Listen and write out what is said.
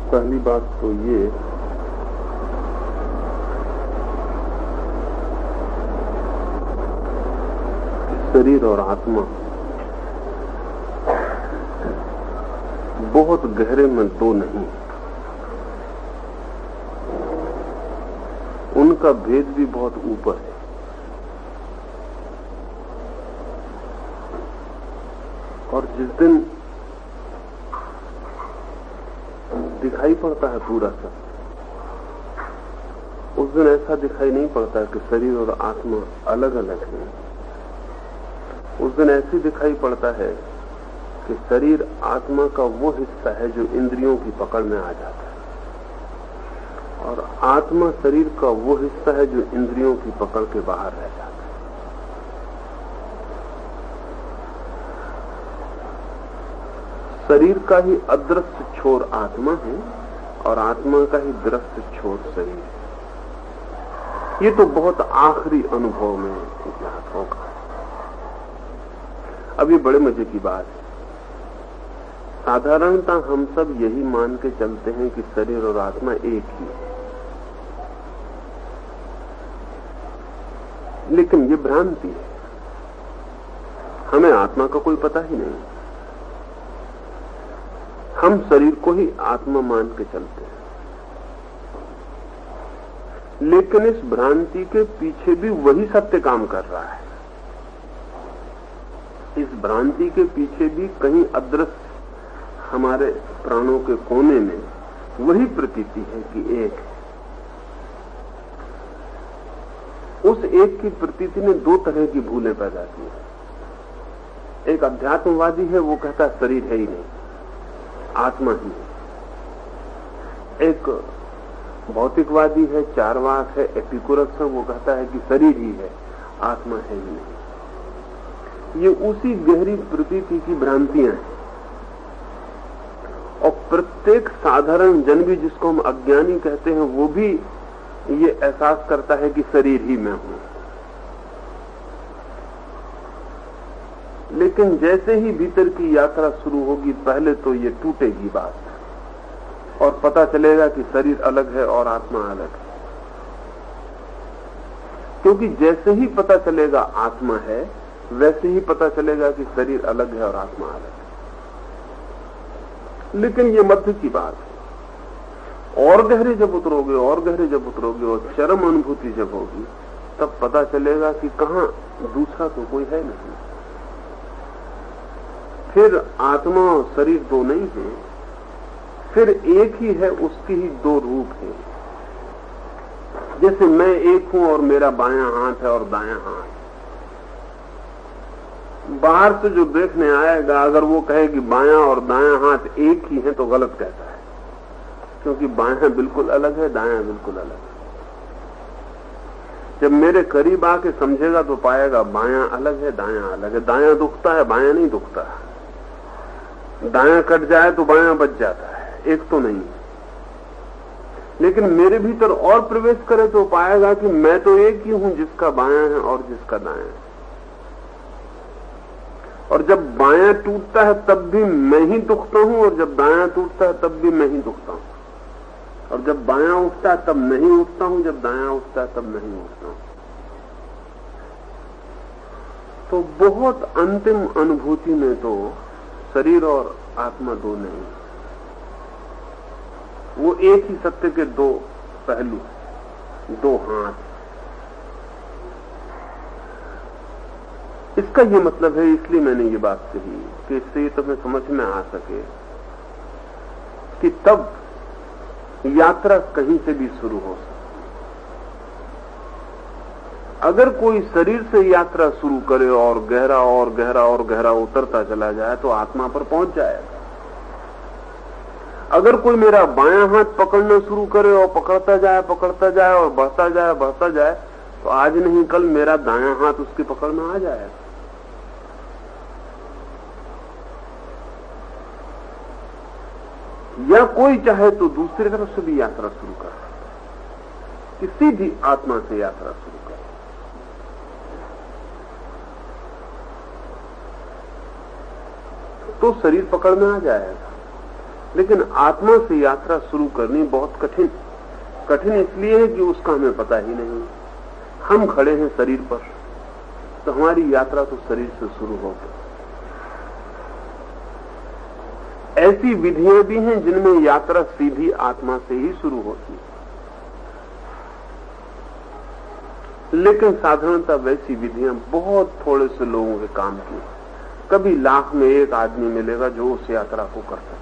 पहली बात तो ये शरीर और आत्मा बहुत गहरे में दो नहीं, उनका भेद भी बहुत ऊपर है। और जिस दिन दिखाई पड़ता है पूरा सब, उस दिन ऐसा दिखाई नहीं पड़ता कि शरीर और आत्मा अलग अलग हैं। उस दिन ऐसे दिखाई पड़ता है कि शरीर आत्मा का वो हिस्सा है जो इंद्रियों की पकड़ में आ जाता है, और आत्मा शरीर का वो हिस्सा है जो इंद्रियों की पकड़ के बाहर रह जाता है। शरीर का ही अदृश्य छोर आत्मा है और आत्मा का ही दृश्य छोर शरीर है। ये तो बहुत आखिरी अनुभव में ज्ञात होगा। अब ये बड़े मजे की बात है। साधारणतः हम सब यही मान के चलते हैं कि शरीर और आत्मा एक ही है, लेकिन ये भ्रांति है। हमें आत्मा का कोई पता ही नहीं। हम शरीर को ही आत्मा मान के चलते हैं, लेकिन इस भ्रांति के पीछे भी वही सत्य काम कर रहा है। इस भ्रांति के पीछे भी कहीं अदृश्य हमारे प्राणों के कोने में वही प्रतीति है कि एक है। उस एक की प्रतीति ने दो तरह की भूलें पैदा की है। एक अध्यात्मवादी है, वो कहता है शरीर है ही नहीं, आत्मा ही है। एक भौतिकवादी है, चार्वाक है, एपिकुरस है, वो कहता है कि शरीर ही है, आत्मा है ही नहीं। ये उसी गहरी प्रतीति की भ्रांतियां हैं, और प्रत्येक साधारण जन भी, जिसको हम अज्ञानी कहते हैं, वो भी ये एहसास करता है कि शरीर ही मैं हूं। लेकिन जैसे ही भीतर की यात्रा शुरू होगी, पहले तो ये टूटेगी बात और पता चलेगा कि शरीर अलग है और आत्मा अलग है। क्योंकि जैसे ही पता चलेगा आत्मा है, वैसे ही पता चलेगा कि शरीर अलग है और आत्मा अलग है। लेकिन ये मध्य की बात है। और गहरे जब उतरोगे, और गहरे जब उतरोगे, और चरम अनुभूति जब होगी, तब पता चलेगा कि कहां दूसरा तो कोई है नहीं। फिर आत्मा और शरीर दो नहीं है, फिर एक ही है, उसके ही दो रूप है। जैसे मैं एक हूं और मेरा बायां हाथ है और दायां हाथ। बाहर से जो देखने आएगा, अगर वो कहे कि बायां और दायां हाथ एक ही है, तो गलत कहता है, क्योंकि बायां बिल्कुल अलग है, दायां बिल्कुल अलग है। जब मेरे करीब आके समझेगा तो पाएगा बायां अलग है, दायां अलग है। दायां दुखता है, बायां नहीं दुखता। दायां कट जाए तो बायां बच जाता है, एक तो नहीं। लेकिन मेरे भीतर और प्रवेश करे तो पाएगा कि मैं तो एक ही हूं, जिसका बायां है और जिसका दायां है। और जब बायां टूटता है तब भी मैं ही दुखता हूं, और जब दायां टूटता है तब भी मैं ही दुखता हूं। और जब बायां उठता है तब नहीं उठता हूं, जब दायां उठता है तब नहीं उठता हूं। तो बहुत अंतिम अनुभूति में तो शरीर और आत्मा दो नहीं, वो एक ही सत्य के दो पहलू, दो हाथ। इसका ये मतलब है, इसलिए मैंने ये बात कही कि इससे ये तुम्हें समझ में आ सके कि तब यात्रा कहीं से भी शुरू हो सकती। अगर कोई शरीर से यात्रा शुरू करे और गहरा और गहरा और गहरा उतरता चला जाए तो आत्मा पर पहुंच जाएगा। अगर कोई मेरा बायां हाथ पकड़ना शुरू करे और पकड़ता जाए और बढ़ता जाए, तो आज नहीं कल मेरा दायां हाथ उसकी पकड़ में आ जाएगा। या कोई चाहे तो दूसरी तरफ से भी यात्रा शुरू कर सकता है, किसी भी आत्मा से यात्रा शुरू कर। तो शरीर पकड़ में आ जाएगा। लेकिन आत्मा से यात्रा शुरू करनी बहुत कठिन। कठिन इसलिए है कि उसका हमें पता ही नहीं। हम खड़े हैं शरीर पर, तो हमारी यात्रा तो शरीर से शुरू होगी। ऐसी विधियां भी हैं जिनमें यात्रा सीधी आत्मा से ही शुरू होती है, लेकिन साधारणतः वैसी विधियां बहुत थोड़े से लोगों के काम की। कभी लाख में एक आदमी मिलेगा जो उस यात्रा को करता है।